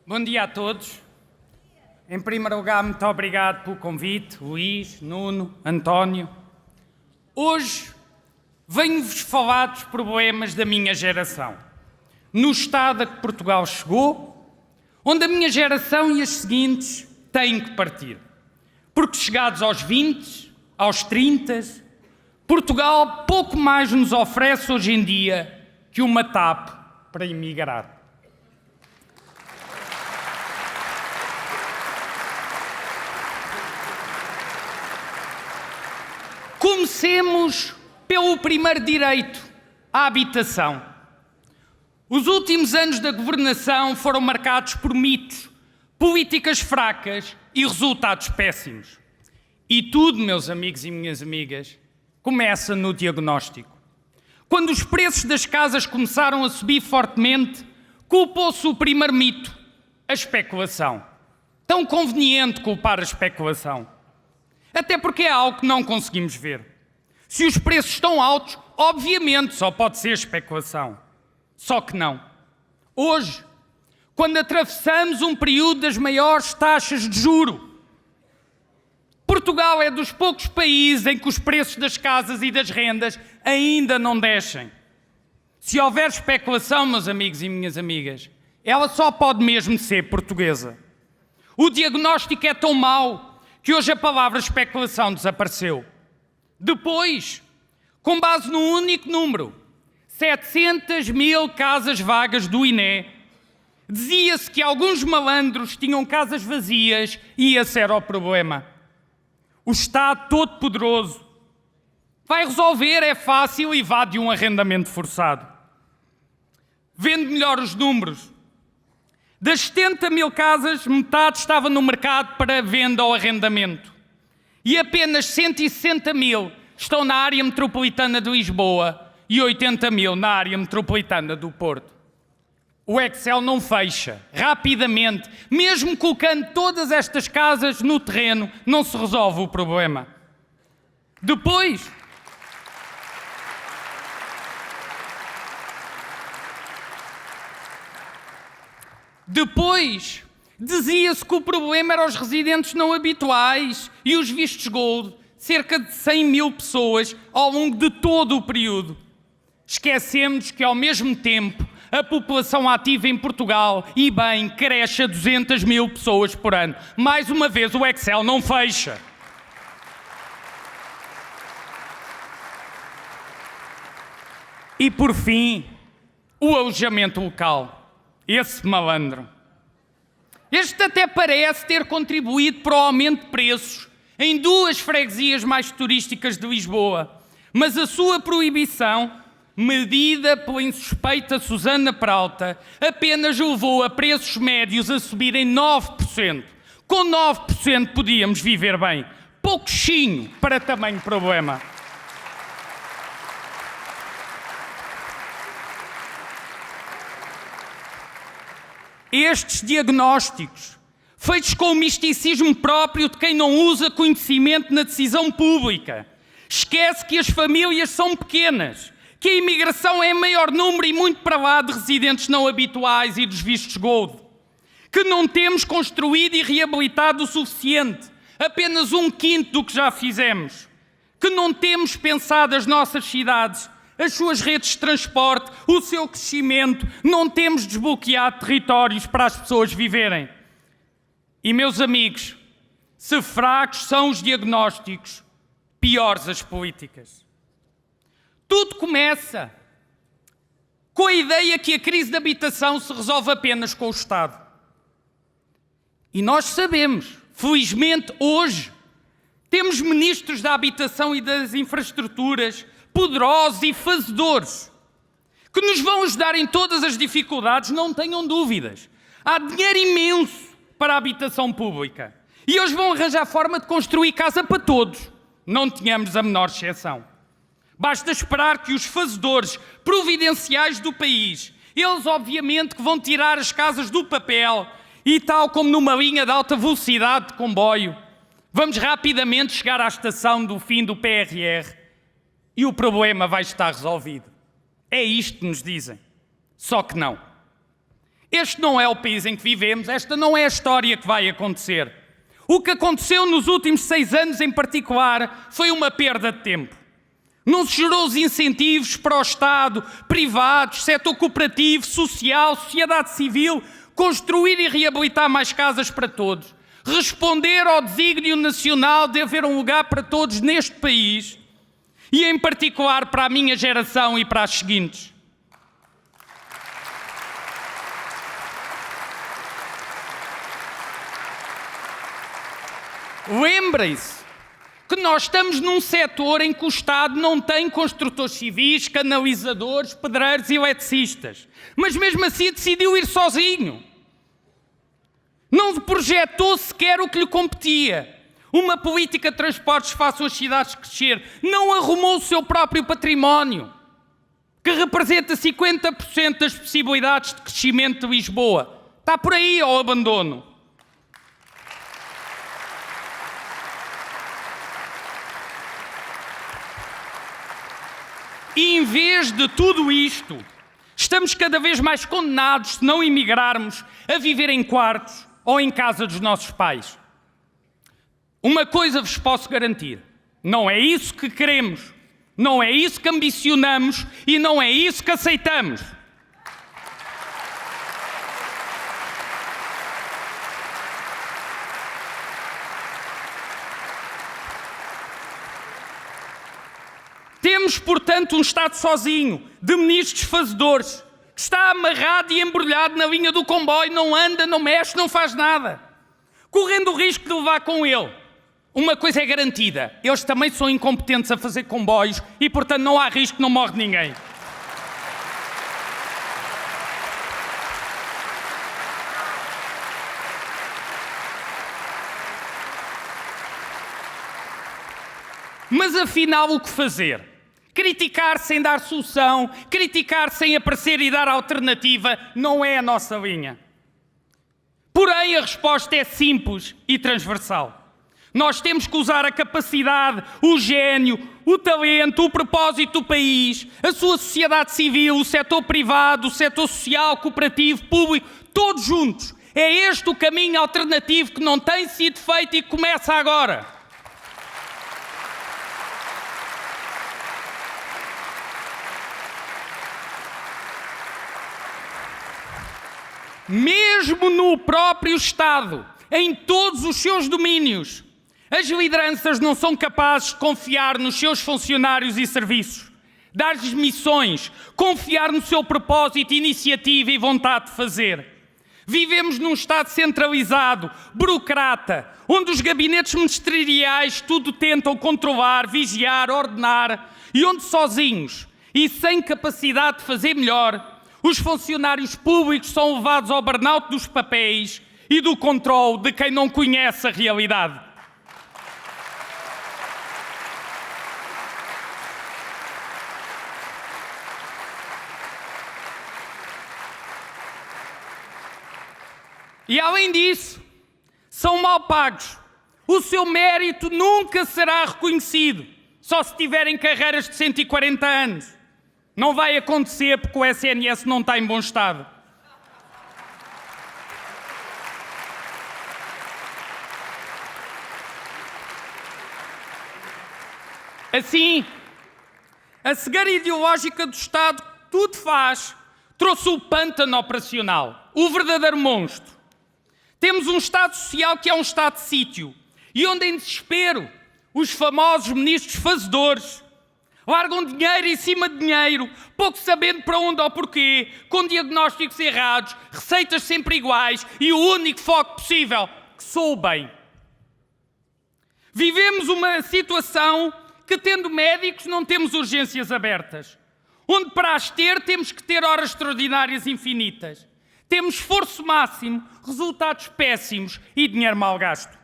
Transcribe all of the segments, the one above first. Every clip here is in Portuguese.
Bom dia a todos. Em primeiro lugar, muito obrigado pelo convite, Luís, Nuno, António. Hoje venho-vos falar dos problemas da minha geração, no estado a que Portugal chegou, onde a minha geração e as seguintes têm que partir. Porque chegados aos 20, aos 30, Portugal pouco mais nos oferece hoje em dia que uma TAP para emigrar. Comecemos pelo primeiro direito, a habitação. Os últimos anos da governação foram marcados por mitos, políticas fracas e resultados péssimos. E tudo, meus amigos e minhas amigas, começa no diagnóstico. Quando os preços das casas começaram a subir fortemente, culpou-se o primeiro mito, a especulação. Tão conveniente culpar a especulação. Até porque é algo que não conseguimos ver. Se os preços estão altos, obviamente só pode ser especulação. Só que não. Hoje, quando atravessamos um período das maiores taxas de juro, Portugal é dos poucos países em que os preços das casas e das rendas ainda não descem. Se houver especulação, meus amigos e minhas amigas, ela só pode mesmo ser portuguesa. O diagnóstico é tão mau que hoje a palavra especulação desapareceu. Depois, com base num único número, 700 mil casas vagas do INE, dizia-se que alguns malandros tinham casas vazias e esse era o problema. O Estado todo-poderoso vai resolver, é fácil e vá de um arrendamento forçado. Vendo melhor os números, das 70 mil casas, metade estava no mercado para venda ou arrendamento. E apenas 160 mil estão na área metropolitana de Lisboa e 80 mil na área metropolitana do Porto. O Excel não fecha. Rapidamente, mesmo colocando todas estas casas no terreno, não se resolve o problema. Depois, dizia-se que o problema eram os residentes não habituais e os vistos gold, cerca de 100 mil pessoas ao longo de todo o período. Esquecemos que, ao mesmo tempo, a população ativa em Portugal, e bem, cresce a 200 mil pessoas por ano. Mais uma vez, o Excel não fecha. E, por fim, o alojamento local. Esse malandro. Este até parece ter contribuído para o aumento de preços em duas freguesias mais turísticas de Lisboa, mas a sua proibição, medida pela insuspeita Susana Peralta, apenas levou a preços médios a subirem 9%. Com 9% podíamos viver bem. Pouquinho para tamanho problema. Estes diagnósticos, feitos com o misticismo próprio de quem não usa conhecimento na decisão pública, esquece que as famílias são pequenas, que a imigração é em maior número e muito para lá de residentes não habituais e dos vistos gold, que não temos construído e reabilitado o suficiente, apenas 1/5 do que já fizemos, que não temos pensado as nossas cidades, as suas redes de transporte, o seu crescimento, não temos desbloqueado territórios para as pessoas viverem. E, meus amigos, se fracos são os diagnósticos, piores as políticas. Tudo começa com a ideia que a crise da habitação se resolve apenas com o Estado. E nós sabemos, felizmente hoje, temos ministros da habitação e das infraestruturas poderosos e fazedores, que nos vão ajudar em todas as dificuldades, não tenham dúvidas. Há dinheiro imenso para a habitação pública. E eles vão arranjar forma de construir casa para todos. Não tenhamos a menor exceção. Basta esperar que os fazedores providenciais do país, eles obviamente que vão tirar as casas do papel e, tal como numa linha de alta velocidade de comboio, vamos rapidamente chegar à estação do fim do PRR e o problema vai estar resolvido. É isto que nos dizem. Só que não. Este não é o país em que vivemos, esta não é a história que vai acontecer. O que aconteceu nos últimos 6 anos em particular foi uma perda de tempo. Não se gerou os incentivos para o Estado, privados, setor cooperativo, social, sociedade civil, construir e reabilitar mais casas para todos, responder ao desígnio nacional de haver um lugar para todos neste país e, em particular, para a minha geração e para as seguintes. Lembrem-se que nós estamos num setor em que o Estado não tem construtores civis, canalizadores, pedreiros e eletricistas. Mas mesmo assim decidiu ir sozinho. Não projetou sequer o que lhe competia. Uma política de transportes que faça as cidades crescer. Não arrumou o seu próprio património, que representa 50% das possibilidades de crescimento de Lisboa. Está por aí ao abandono. E em vez de tudo isto, estamos cada vez mais condenados, se não emigrarmos, a viver em quartos ou em casa dos nossos pais. Uma coisa vos posso garantir, não é isso que queremos, não é isso que ambicionamos e não é isso que aceitamos. Temos, portanto, um Estado sozinho, de ministros fazedores, que está amarrado e embrulhado na linha do comboio, não anda, não mexe, não faz nada, correndo o risco de levar com ele. Uma coisa é garantida, eles também são incompetentes a fazer comboios e, portanto, não há risco, não morre ninguém. Mas afinal, o que fazer? Criticar sem dar solução, criticar sem aparecer e dar alternativa, não é a nossa linha. Porém, a resposta é simples e transversal. Nós temos que usar a capacidade, o gênio, o talento, o propósito do país, a sua sociedade civil, o setor privado, o setor social, cooperativo, público, todos juntos. É este o caminho alternativo que não tem sido feito e que começa agora. Mesmo no próprio Estado, em todos os seus domínios, as lideranças não são capazes de confiar nos seus funcionários e serviços, dar-lhes missões, confiar no seu propósito, iniciativa e vontade de fazer. Vivemos num Estado centralizado, burocrata, onde os gabinetes ministeriais tudo tentam controlar, vigiar, ordenar e onde sozinhos e sem capacidade de fazer melhor, os funcionários públicos são levados ao burnout dos papéis e do controle de quem não conhece a realidade. E além disso, são mal pagos. O seu mérito nunca será reconhecido, só se tiverem carreiras de 140 anos. Não vai acontecer porque o SNS não está em bom estado. Assim, a cegueira ideológica do Estado tudo faz, trouxe o pântano operacional, o verdadeiro monstro. Temos um Estado social que é um Estado de sítio e onde, em desespero, os famosos ministros fazedores largam dinheiro em cima de dinheiro, pouco sabendo para onde ou porquê, com diagnósticos errados, receitas sempre iguais e o único foco possível, que sou o bem. Vivemos uma situação que, tendo médicos, não temos urgências abertas, onde para as ter temos que ter horas extraordinárias infinitas. Temos esforço máximo, resultados péssimos e dinheiro mal gasto.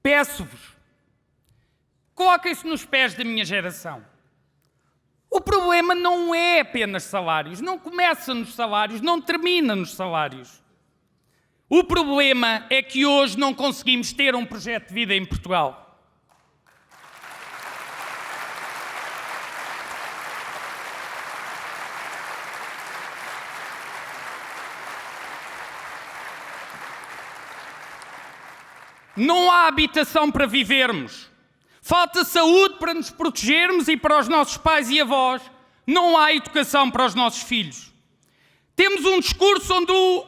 Peço-vos, coloquem-se nos pés da minha geração. O problema não é apenas salários, não começa nos salários, não termina nos salários. O problema é que hoje não conseguimos ter um projeto de vida em Portugal. Não há habitação para vivermos. Falta saúde para nos protegermos e para os nossos pais e avós. Não há educação para os nossos filhos. Temos um discurso onde o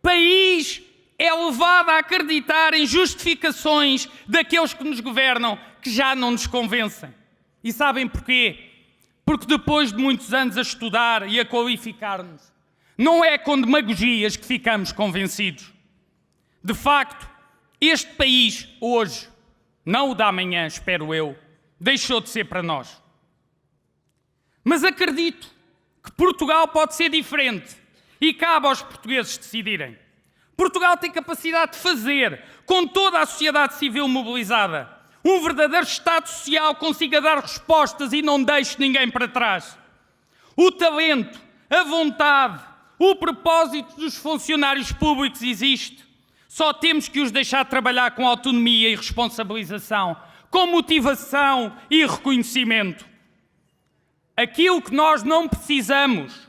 país é levado a acreditar em justificações daqueles que nos governam que já não nos convencem. E sabem porquê? Porque depois de muitos anos a estudar e a qualificar-nos, não é com demagogias que ficamos convencidos. De facto, este país hoje, não o da amanhã, espero eu, deixou de ser para nós. Mas acredito que Portugal pode ser diferente e cabe aos portugueses decidirem. Portugal tem capacidade de fazer, com toda a sociedade civil mobilizada, um verdadeiro Estado social que consiga dar respostas e não deixe ninguém para trás. O talento, a vontade, o propósito dos funcionários públicos existe. Só temos que os deixar trabalhar com autonomia e responsabilização, com motivação e reconhecimento. Aquilo que nós não precisamos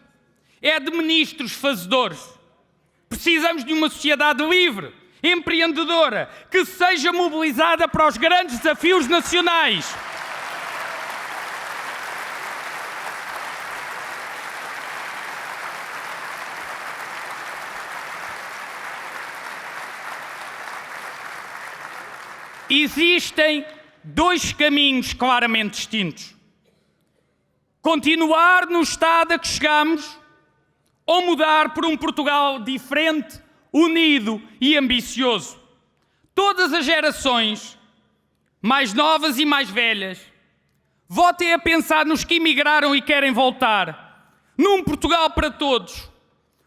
é de ministros fazedores. Precisamos de uma sociedade livre, empreendedora, que seja mobilizada para os grandes desafios nacionais. Existem dois caminhos claramente distintos. Continuar no estado a que chegamos ou mudar por um Portugal diferente, unido e ambicioso. Todas as gerações, mais novas e mais velhas, votem a pensar nos que emigraram e querem voltar. Num Portugal para todos.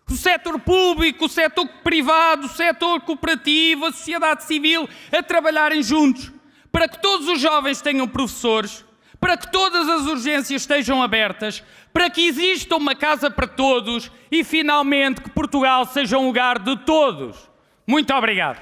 O setor público, o setor privado, o setor cooperativo, a sociedade civil a trabalharem juntos para que todos os jovens tenham professores, para que todas as urgências estejam abertas, para que exista uma casa para todos e, finalmente, que Portugal seja um lugar de todos. Muito obrigado.